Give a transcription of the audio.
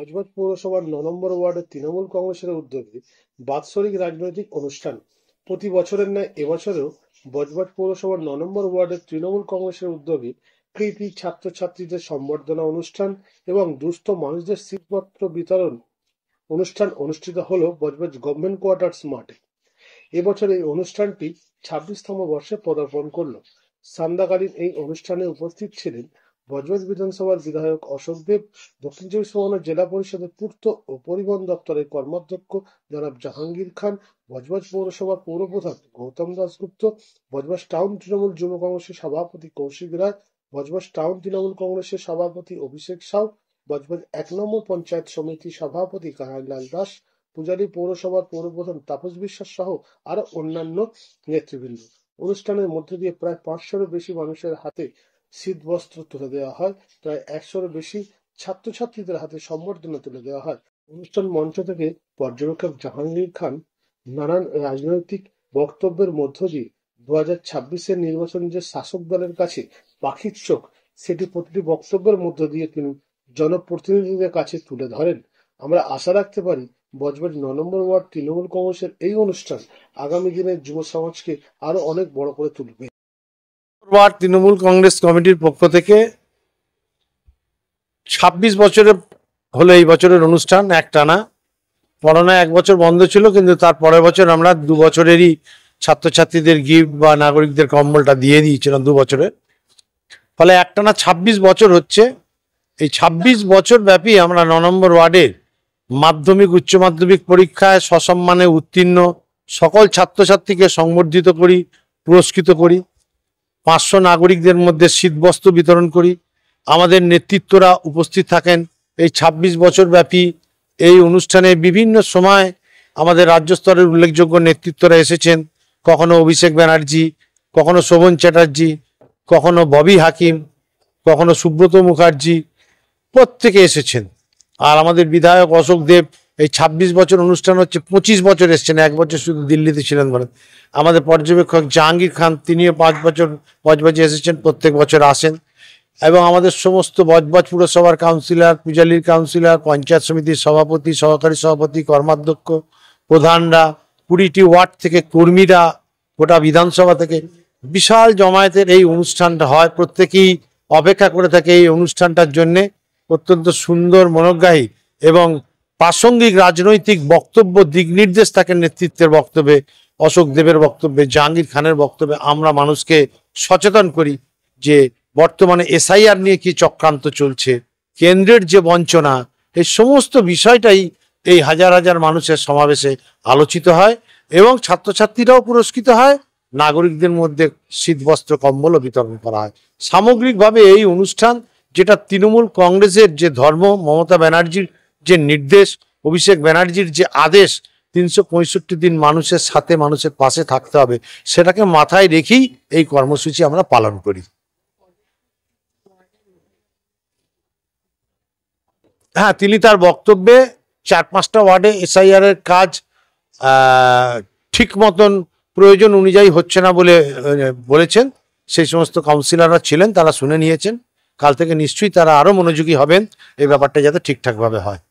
বজবজ পৌরসভার ৯ নম্বর ওয়ার্ডের তৃণমূল কংগ্রেসের উদ্যোগে বাৎসরিক রাজনৈতিক অনুষ্ঠান। প্রতি বছরের ন্যায় এবছরেও বজবজ পৌরসভার ৯ নম্বর ওয়ার্ডের তৃণমূল কংগ্রেসের উদ্যোগে কৃতি ছাত্রছাত্রীদের সম্বর্ধনা অনুষ্ঠান এবং দুস্থ মানুষদের শীতবস্ত্র বিতরণ অনুষ্ঠান অনুষ্ঠিত হলো বজবজ গভর্নমেন্ট কোয়ার্টার্স মাঠে। এবছর এই অনুষ্ঠানটি ২৬তম বর্ষে পদার্পণ করল। সান্ধ্যকালীন এই অনুষ্ঠানে উপস্থিত ছিলেন বজবজ বিধানসভার বিধায়ক অশোক দেব, দক্ষিণ চব্বিশ পরগনা জেলা পরিষদের পূর্ত ও পরিবহন দপ্তরের কর্মাধ্যক্ষ জনাব জাহাঙ্গীর খান, বজবজ পৌরসভার পৌরপ্রধান গৌতম দাশগুপ্ত, বজবজ টাউন তৃণমূল যুব কংগ্রেসের সভাপতি কৌশিক রায়, বজবজ টাউন তৃণমূল কংগ্রেসের সভাপতি অভিষেক সাউ, বজবজ ১ নম্বর পঞ্চায়েত সমিতির সভাপতি কানাইলাল দাস, পূজারী পৌরসভার পৌরপ্রধান তাপস বিশ্বাস সহ আরো অন্যান্য নেতৃবৃন্দ। অনুষ্ঠানের মধ্যে দিয়ে প্রায় ৫০০-এরও বেশি মানুষের হাতে শীতবস্ত্র তুলে দেওয়া হয়। প্রায় ১০০-এরও বেশি ছাত্রছাত্রীদের হাতে সম্বর্ধনা তুলে দেওয়া হয়। অনুষ্ঠান মঞ্চ থেকে পর্যবেক্ষক জাহাঙ্গীর খান নানান রাজনৈতিক বক্তব্যের মধ্য দিয়ে ২০২৬-এর নির্বাচন যে শাসক দলের কাছে পাখির চোখ, সেটি প্রতিটি বক্তব্যের মধ্য দিয়ে তিনি জনপ্রতিনিধিদের কাছে তুলে ধরেন। আমরা আশা রাখতে পারি বজবজ ৯ নম্বর ওয়ার্ড তৃণমূল কংগ্রেসের এই অনুষ্ঠান আগামী দিনে যুব সমাজকে আরো অনেক বড় করে তুলবে। ওয়ার্ড তৃণমূল কংগ্রেস কমিটির পক্ষ থেকে ২৬ বছরে হলো এই বছরের অনুষ্ঠান একটানা। করোনা ১ বছর বন্ধ ছিল, কিন্তু তার পরের বছর আমরা ২ বছরেরই ছাত্রছাত্রীদের গিফট বা নাগরিকদের কম্বলটা দিয়ে দিয়েছিলাম ২ বছরে। ফলে একটানা ২৬ বছর হচ্ছে। এই ২৬ বছর ব্যাপী আমরা ৯ নম্বর ওয়ার্ডের মাধ্যমিক উচ্চ মাধ্যমিক পরীক্ষায় সসম্মানে উত্তীর্ণ সকল ছাত্রছাত্রীকে সংবর্ধিত করি, পুরস্কৃত করি। ৫০০ নাগরিকদের মধ্যে শীতবস্ত্র বিতরণ করি। আমাদের নেতৃত্বরা উপস্থিত থাকেন এই ২৬ বছর ব্যাপী এই অনুষ্ঠানে। বিভিন্ন সময় আমাদের রাজ্য স্তরের উল্লেখযোগ্য নেতৃত্বরা এসেছেন, কখনো অভিষেক ব্যানার্জি, কখনো শোভন চ্যাটার্জি, কখনো ববি হাকিম, কখনো সুব্রত মুখার্জি, প্রত্যেকে এসেছেন। আর আমাদের বিধায়ক অশোক দেব এই ২৬ বছর অনুষ্ঠান হচ্ছে ২৫ বছর এসেছেন, 1 বছর শুধু দিল্লিতে ছিলেন বলে। আমাদের পর্যবেক্ষক জাহাঙ্গীর খান, তিনিও 5 বছর বজবজে এসেছেন, প্রত্যেক বছর আসেন। এবং আমাদের সমস্ত বজবজ পুরসভার কাউন্সিলর, পূজালীর কাউন্সিলর, পঞ্চায়েত সমিতির সভাপতি, সহকারী সভাপতি, কর্মাধ্যক্ষ, প্রধানরা, 20টি ওয়ার্ড থেকে কর্মীরা, গোটা বিধানসভা থেকে বিশাল জমায়েতের এই অনুষ্ঠানটা হয়। প্রত্যেকেই অপেক্ষা করে থাকে এই অনুষ্ঠানটার জন্যে। অত্যন্ত সুন্দর, মনোগ্রাহী এবং প্রাসঙ্গিক রাজনৈতিক বক্তব্য, দিক নির্দেশ থাকে নেতৃত্বের বক্তব্যে, অশোক দেবের বক্তব্যে, জাহাঙ্গীর খানের বক্তব্যে। আমরা মানুষকে সচেতন করি যে বর্তমানে SIR নিয়ে কি চক্রান্ত চলছে, কেন্দ্রের যে বঞ্চনা, এই সমস্ত বিষয়টাই এই হাজার হাজার মানুষের সমাবেশে আলোচিত হয় এবং ছাত্রছাত্রীরাও পুরস্কৃত হয়। নাগরিকদের মধ্যে শীতবস্ত্র কম্বলও বিতরণ করা হয়। সামগ্রিকভাবে এই অনুষ্ঠান, যেটা তৃণমূল কংগ্রেসের যে ধর্ম, মমতা ব্যানার্জির যে নির্দেশ, অভিষেক ব্যানার্জির যে আদেশ ৩৬৫ দিন মানুষের সাথে, মানুষের পাশে থাকতে হবে, সেটাকে মাথায় রেখেই এই কর্মসূচি আমরা পালন করি। হ্যাঁ, তিনি তার বক্তব্যে ৪-৫টা ওয়ার্ডে SIR এর কাজ ঠিক মতন প্রয়োজন অনুযায়ী হচ্ছে না বলে বলেছেন। সেই সমস্ত কাউন্সিলররা ছিলেন, তারা শুনে নিয়েছেন। কাল থেকে নিশ্চয়ই তারা আরো মনোযোগী হবেন এই ব্যাপারটা যাতে ঠিকঠাকভাবে হয়।